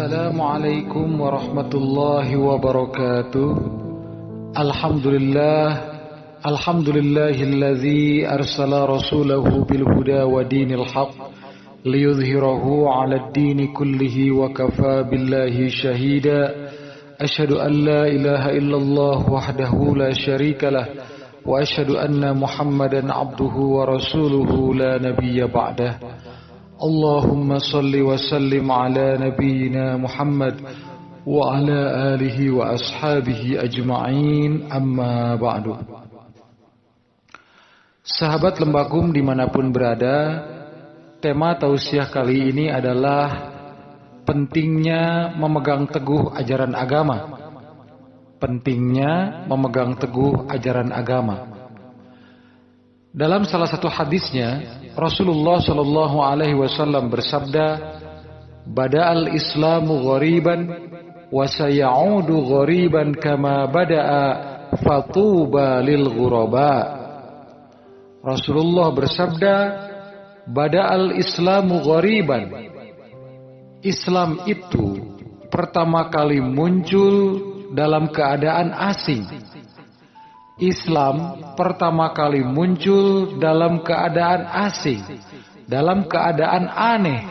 Assalamualaikum warahmatullahi wabarakatuh. Alhamdulillahilladzi arsala rasulahu bil huda wa dinil haq liyudhhirahu 'alad dini kullihi wa kafa billahi shahida. Asyhadu an la ilaha illallah wahdahu la syarikalah wa asyhadu anna Muhammadan 'abduhu wa rasuluhu la nabiyya ba'dah. Allahumma salli wa sallim ala nabiyyina Muhammad wa ala alihi wa ashabihi ajma'in, amma ba'du. Sahabat Lembagum dimanapun berada, tema tausiah kali ini adalah pentingnya memegang teguh ajaran agama. Pentingnya memegang teguh ajaran agama. Dalam salah satu hadisnya, Rasulullah Shallallahu Alaihi Wasallam bersabda, "Bada'al Islamu ghariban, wa sayaudu ghariban kama bada'a, fatuba lil ghuraba." Rasulullah bersabda, "Bada'al Islamu ghariban." Islam itu pertama kali muncul dalam keadaan asing. Islam pertama kali muncul dalam keadaan asing, dalam keadaan aneh.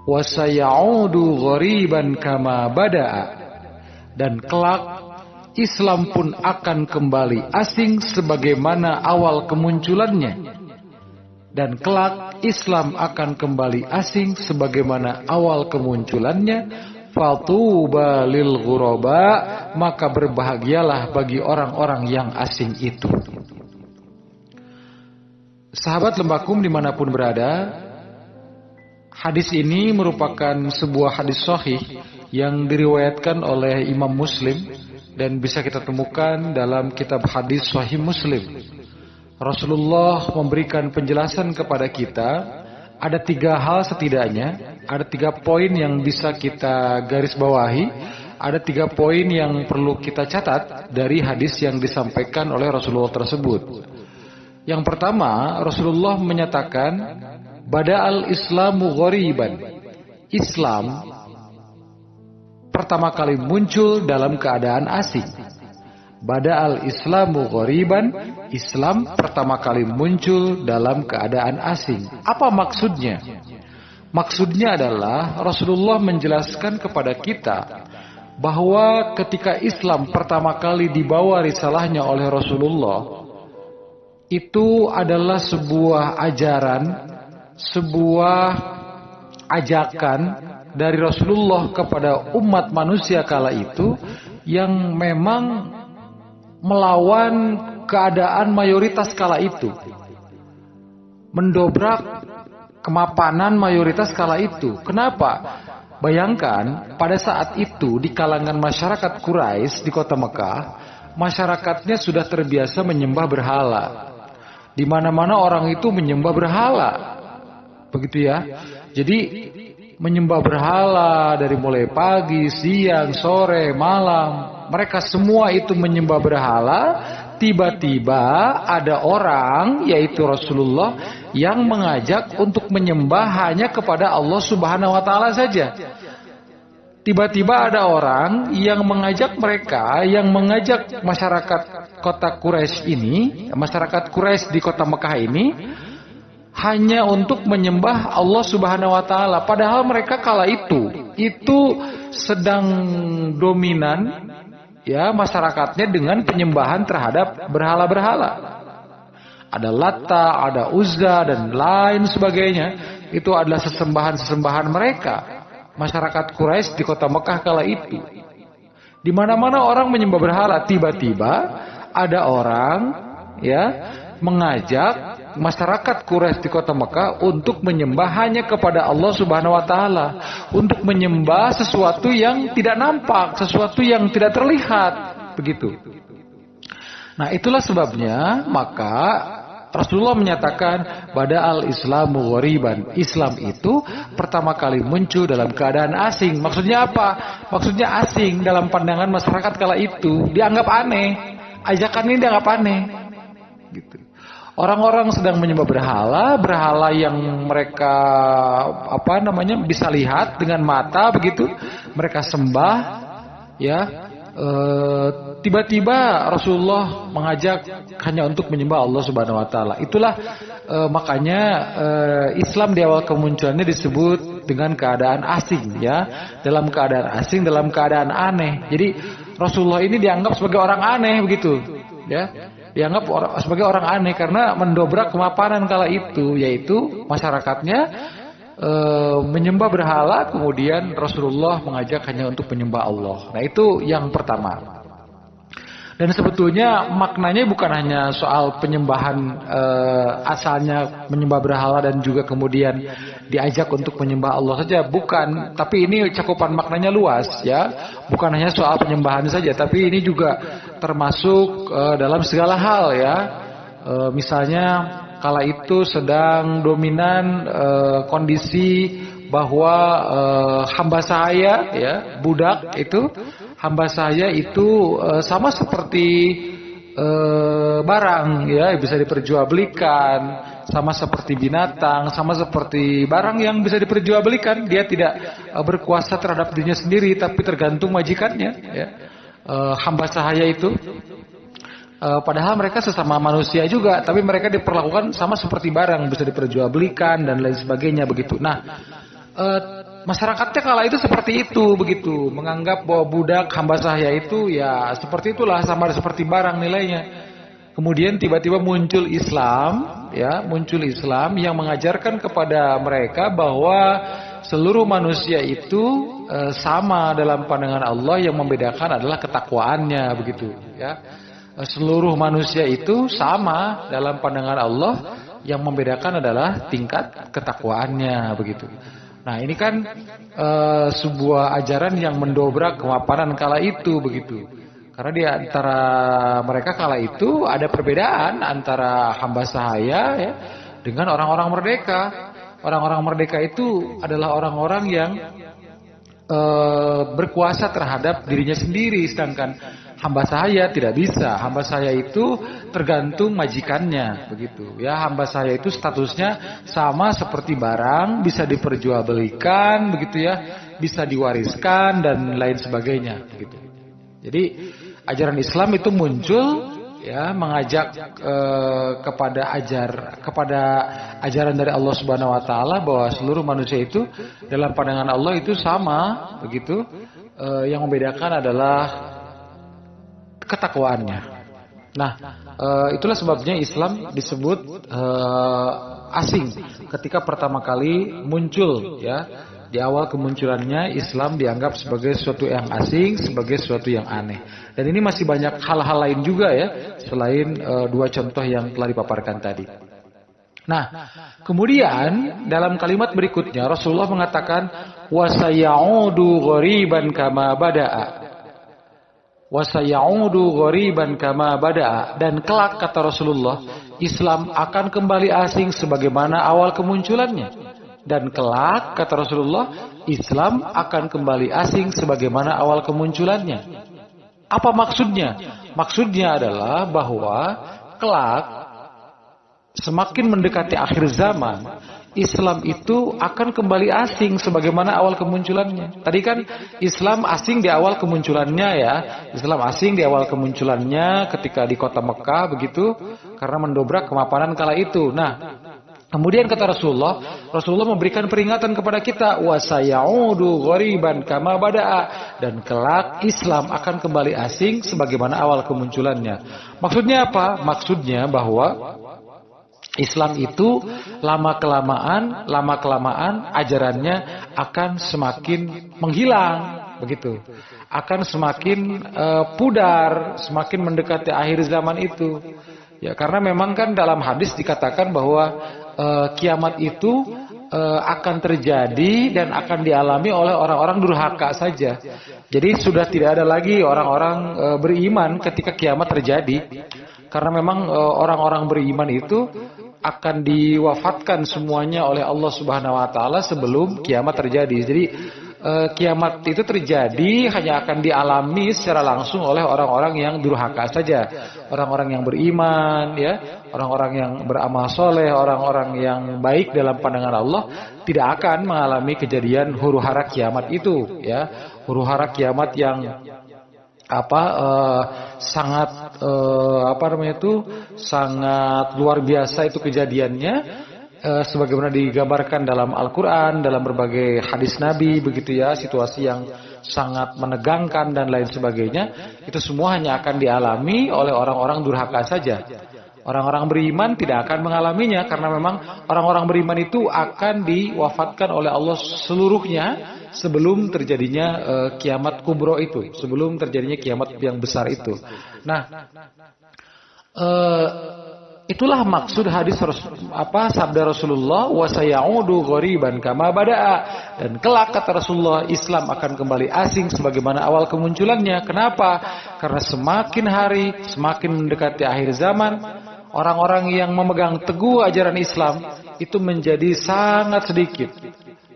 Wa sayaudu ghariban kama bada'a, dan kelak Islam pun akan kembali asing sebagaimana awal kemunculannya. Dan kelak Islam akan kembali asing sebagaimana awal kemunculannya. Fatuba lil ghuraba, maka berbahagialah bagi orang-orang yang asing itu. Sahabat Lembagum dimanapun berada, hadis ini merupakan sebuah hadis sahih yang diriwayatkan oleh Imam Muslim dan bisa kita temukan dalam kitab hadis Sahih Muslim. Rasulullah memberikan penjelasan kepada kita. Ada 3 hal setidaknya, ada 3 poin yang bisa kita garis bawahi, ada 3 poin yang perlu kita catat dari hadis yang disampaikan oleh Rasulullah tersebut. Yang pertama, Rasulullah menyatakan, "Bada'al Islamu ghariban." Islam pertama kali muncul dalam keadaan asing. Bada'al Islamu ghariban, Islam pertama kali muncul dalam keadaan asing. Apa maksudnya? Maksudnya adalah Rasulullah menjelaskan kepada kita bahwa ketika Islam pertama kali dibawa risalahnya oleh Rasulullah, itu adalah sebuah ajaran, sebuah ajakan dari Rasulullah kepada umat manusia kala itu yang memang melawan keadaan mayoritas kala itu, mendobrak kemapanan mayoritas kala itu. Kenapa? Bayangkan pada saat itu di kalangan masyarakat Quraisy di kota Mekah, masyarakatnya sudah terbiasa menyembah berhala. Di mana-mana orang itu menyembah berhala, begitu ya. Jadi menyembah berhala dari mulai pagi, siang, sore, malam. Mereka semua itu menyembah berhala. Tiba-tiba ada orang, yaitu Rasulullah, yang mengajak untuk menyembah hanya kepada Allah Subhanahu wa Ta'ala saja. Tiba-tiba ada orang yang mengajak mereka, yang mengajak masyarakat kota Quraisy ini, masyarakat Quraisy di kota Mekah ini, hanya untuk menyembah Allah Subhanahu wa Ta'ala. Padahal mereka kala itu sedang dominan, ya, masyarakatnya dengan penyembahan terhadap berhala-berhala. Ada Latta, ada Uzza, dan lain sebagainya. Itu adalah sesembahan-sesembahan mereka, masyarakat Quraisy di kota Mekah kala itu. Di mana-mana orang menyembah berhala. Tiba-tiba ada orang, ya, mengajak masyarakat Quraisy di kota Mekah untuk menyembah hanya kepada Allah Subhanahu wa Ta'ala, untuk menyembah sesuatu yang tidak nampak, sesuatu yang tidak terlihat, begitu. Nah, itulah sebabnya maka Rasulullah menyatakan bada'al Islamu ghariban. Islam itu pertama kali muncul dalam keadaan asing. Maksudnya apa? Maksudnya asing dalam pandangan masyarakat kala itu, dianggap aneh. Ajakan ini dianggap aneh, gitu. Orang-orang sedang menyembah berhala, berhala yang mereka bisa lihat dengan mata begitu, mereka sembah, ya. Tiba-tiba Rasulullah mengajak hanya untuk menyembah Allah Subhanahu wa taala. Itulah makanya Islam di awal kemunculannya disebut dengan keadaan asing, ya. Dalam keadaan asing, dalam keadaan aneh. Jadi Rasulullah ini dianggap sebagai orang aneh begitu, ya. Dianggap sebagai orang aneh karena mendobrak kemapanan kala itu, yaitu masyarakatnya menyembah berhala, kemudian Rasulullah mengajak hanya untuk menyembah Allah. Nah, itu yang pertama. Dan sebetulnya maknanya bukan hanya soal penyembahan asalnya menyembah berhala dan juga kemudian diajak untuk menyembah Allah saja, bukan. Tapi ini cakupan maknanya luas, ya. Bukan hanya soal penyembahan saja, tapi ini juga termasuk dalam segala hal, ya. Misalnya kala itu sedang dominan kondisi bahwa hamba sahaya, ya, budak itu, hamba saya itu sama seperti barang, ya, bisa diperjualbelikan, sama seperti binatang, sama seperti barang yang bisa diperjualbelikan. Dia tidak berkuasa terhadap dirinya sendiri, tapi tergantung majikannya, ya. Hamba sahaya itu. Padahal mereka sesama manusia juga, tapi mereka diperlakukan sama seperti barang, bisa diperjualbelikan dan lain sebagainya begitu. Nah, masyarakatnya kala itu seperti itu begitu, menganggap bahwa budak hamba sahaya itu ya seperti itulah, sama seperti barang nilainya. Kemudian tiba-tiba muncul Islam, ya, muncul Islam yang mengajarkan kepada mereka bahwa seluruh manusia itu sama dalam pandangan Allah, yang membedakan adalah ketakwaannya begitu, ya. Seluruh manusia itu sama dalam pandangan Allah, yang membedakan adalah tingkat ketakwaannya begitu. Nah, ini kan sebuah ajaran yang mendobrak kemapanan kala itu begitu. Karena di antara mereka kala itu ada perbedaan antara hamba sahaya, ya, dengan orang-orang merdeka. Orang-orang merdeka itu adalah orang-orang yang berkuasa terhadap dirinya sendiri, sedangkan hamba sahaya tidak bisa. Hamba sahaya itu tergantung majikannya begitu, ya. Hamba sahaya itu statusnya sama seperti barang, bisa diperjualbelikan begitu, ya, bisa diwariskan dan lain sebagainya begitu. Jadi ajaran Islam itu muncul, ya, mengajak kepada ajaran dari Allah Subhanahu wa taala bahwa seluruh manusia itu dalam pandangan Allah itu sama begitu. Yang membedakan adalah ketakwaannya. Nah, itulah sebabnya Islam disebut asing ketika pertama kali muncul, ya. Di awal kemunculannya Islam dianggap sebagai sesuatu yang asing, sebagai sesuatu yang aneh. Dan ini masih banyak hal-hal lain juga, ya, selain dua contoh yang telah dipaparkan tadi. Nah, kemudian dalam kalimat berikutnya Rasulullah mengatakan wasayaudu ghoriban kama bada'a. Wasayaudu ghoriban kama bada'a, dan kelak kata Rasulullah, Islam akan kembali asing sebagaimana awal kemunculannya. Dan kelak kata Rasulullah, Islam akan kembali asing sebagaimana awal kemunculannya. Apa maksudnya? Maksudnya adalah bahwa kelak semakin mendekati akhir zaman, Islam itu akan kembali asing sebagaimana awal kemunculannya. Tadi kan Islam asing di awal kemunculannya, ya. Islam asing di awal kemunculannya ketika di kota Mekah begitu, karena mendobrak kemapanan kala itu. Nah, kemudian kata Rasulullah memberikan peringatan kepada kita, wasayaudu ghoriban kama bada'a, dan kelak Islam akan kembali asing sebagaimana awal kemunculannya. Maksudnya apa? Maksudnya bahwa Islam itu lama-kelamaan ajarannya akan semakin menghilang begitu. Akan semakin pudar, semakin mendekati akhir zaman itu. Ya, karena memang kan dalam hadis dikatakan bahwa kiamat itu akan terjadi dan akan dialami oleh orang-orang durhaka saja. Jadi sudah tidak ada lagi orang-orang beriman ketika kiamat terjadi. Karena memang orang-orang beriman itu akan diwafatkan semuanya oleh Allah Subhanahu wa taala sebelum kiamat terjadi. Jadi kiamat itu terjadi hanya akan dialami secara langsung oleh orang-orang yang durhaka saja, orang-orang yang beriman, ya, orang-orang yang beramal soleh, orang-orang yang baik dalam pandangan Allah tidak akan mengalami kejadian huru hara kiamat itu, ya, huru hara kiamat yang sangat sangat luar biasa itu kejadiannya, sebagaimana digambarkan dalam Al-Quran, dalam berbagai hadis Nabi, begitu ya, situasi yang sangat menegangkan dan lain sebagainya, itu semua hanya akan dialami oleh orang-orang durhaka saja. Orang-orang beriman tidak akan mengalaminya, karena memang orang-orang beriman itu akan diwafatkan oleh Allah seluruhnya sebelum terjadinya kiamat kubro itu, sebelum terjadinya kiamat yang besar itu. Nah, itulah maksud hadis sabda Rasulullah, wa sayaudu ghoriban kama bada'a, dan kelak kata Rasulullah, Islam akan kembali asing sebagaimana awal kemunculannya. Kenapa? Karena semakin hari semakin mendekati akhir zaman, orang-orang yang memegang teguh ajaran Islam itu menjadi sangat sedikit.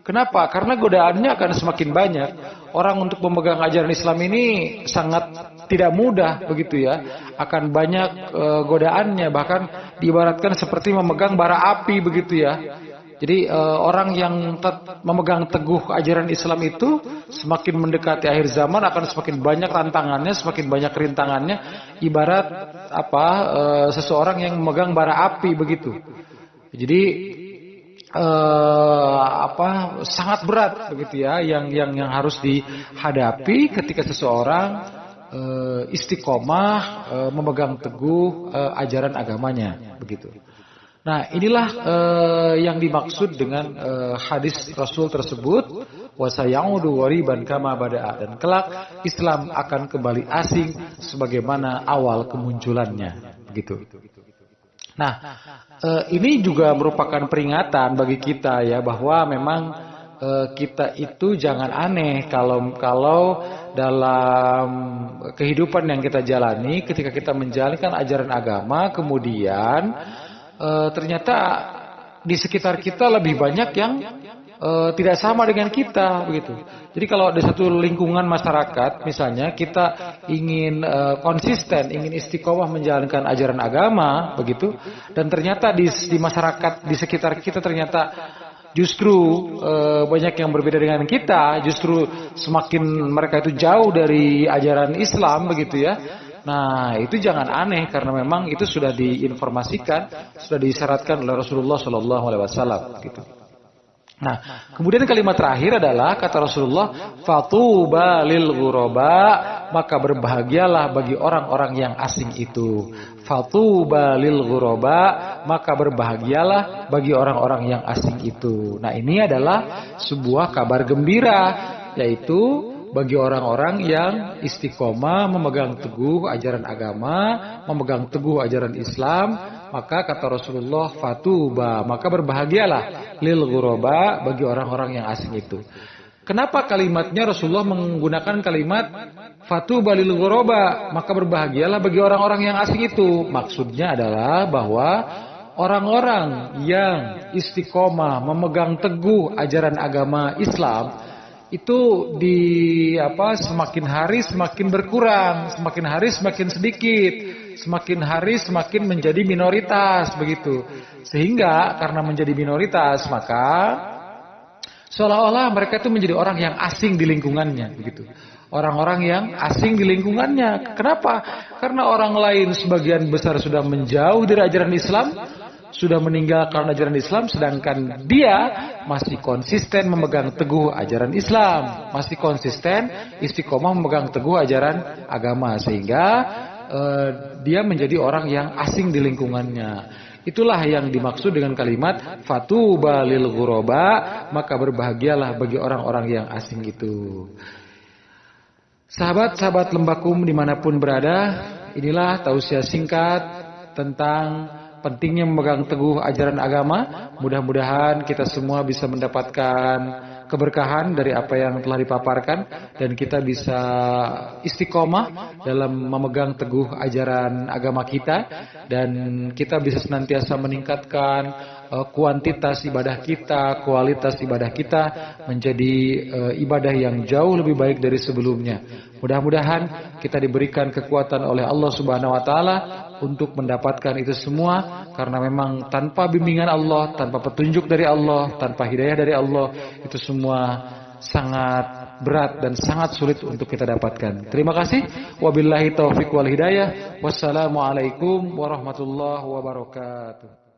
Kenapa? Karena godaannya akan semakin banyak. Orang untuk memegang ajaran Islam ini sangat tidak mudah, begitu ya. Akan banyak godaannya, bahkan diibaratkan seperti memegang bara api, begitu ya. Jadi orang yang memegang teguh ajaran Islam itu semakin mendekati akhir zaman akan semakin banyak tantangannya, semakin banyak rintangannya. Ibarat seseorang yang memegang bara api, begitu. Jadi sangat berat, begitu ya, yang harus dihadapi ketika seseorang istiqomah memegang teguh ajaran agamanya, begitu. Nah, inilah yang dimaksud dengan hadis Rasul tersebut, wa sayaudu ghoriban kama bada'a, dan kelak Islam akan kembali asing sebagaimana awal kemunculannya, begitu. Nah, ini juga merupakan peringatan bagi kita ya, bahwa memang kita itu jangan aneh kalau dalam kehidupan yang kita jalani, ketika kita menjalankan ajaran agama, kemudian ternyata di sekitar kita lebih banyak yang tidak sama dengan kita, begitu. Jadi kalau ada satu lingkungan masyarakat, misalnya kita ingin konsisten, ingin istiqomah menjalankan ajaran agama, begitu, dan ternyata di masyarakat di sekitar kita ternyata justru banyak yang berbeda dengan kita, justru semakin mereka itu jauh dari ajaran Islam, begitu ya. Nah, itu jangan aneh, karena memang itu sudah diinformasikan, sudah disyaratkan oleh Rasulullah SAW, gitu. Nah, kemudian kalimat terakhir adalah kata Rasulullah, fatuba lil ghuraba, maka berbahagialah bagi orang-orang yang asing itu. Fatuba lil ghuraba, maka berbahagialah bagi orang-orang yang asing itu. Nah, ini adalah sebuah kabar gembira, yaitu bagi orang-orang yang istiqomah memegang teguh ajaran agama, memegang teguh ajaran Islam, maka kata Rasulullah, fatuba, maka berbahagialah lil ghuraba, bagi orang-orang yang asing itu. Kenapa kalimatnya Rasulullah menggunakan kalimat fatuba lil ghuraba, maka berbahagialah bagi orang-orang yang asing itu? Maksudnya adalah bahwa orang-orang yang istiqomah memegang teguh ajaran agama Islam itu semakin hari semakin berkurang, semakin hari semakin sedikit, semakin hari semakin menjadi minoritas, begitu. Sehingga karena menjadi minoritas, maka seolah-olah mereka itu menjadi orang yang asing di lingkungannya, begitu. Orang-orang yang asing di lingkungannya. Kenapa? Karena orang lain sebagian besar sudah menjauh dari ajaran Islam, sudah meninggalkan ajaran Islam, sedangkan dia masih konsisten memegang teguh ajaran Islam, masih konsisten istiqomah memegang teguh ajaran agama, sehingga dia menjadi orang yang asing di lingkungannya. Itulah yang dimaksud dengan kalimat fatuba lil ghuraba, maka berbahagialah bagi orang-orang yang asing itu. Sahabat-sahabat Lembakum dimanapun berada, inilah tausiah singkat tentang pentingnya memegang teguh ajaran agama. Mudah-mudahan kita semua bisa mendapatkan keberkahan dari apa yang telah dipaparkan, dan kita bisa istiqomah dalam memegang teguh ajaran agama kita, dan kita bisa senantiasa meningkatkan kuantitas ibadah kita, kualitas ibadah kita menjadi ibadah yang jauh lebih baik dari sebelumnya. Mudah-mudahan kita diberikan kekuatan oleh Allah Subhanahu wa taala untuk mendapatkan itu semua, karena memang tanpa bimbingan Allah, tanpa petunjuk dari Allah, tanpa hidayah dari Allah, itu semua sangat berat dan sangat sulit untuk kita dapatkan. Terima kasih. Wabillahi taufiq wal hidayah. Wassalamualaikum warahmatullahi wabarakatuh.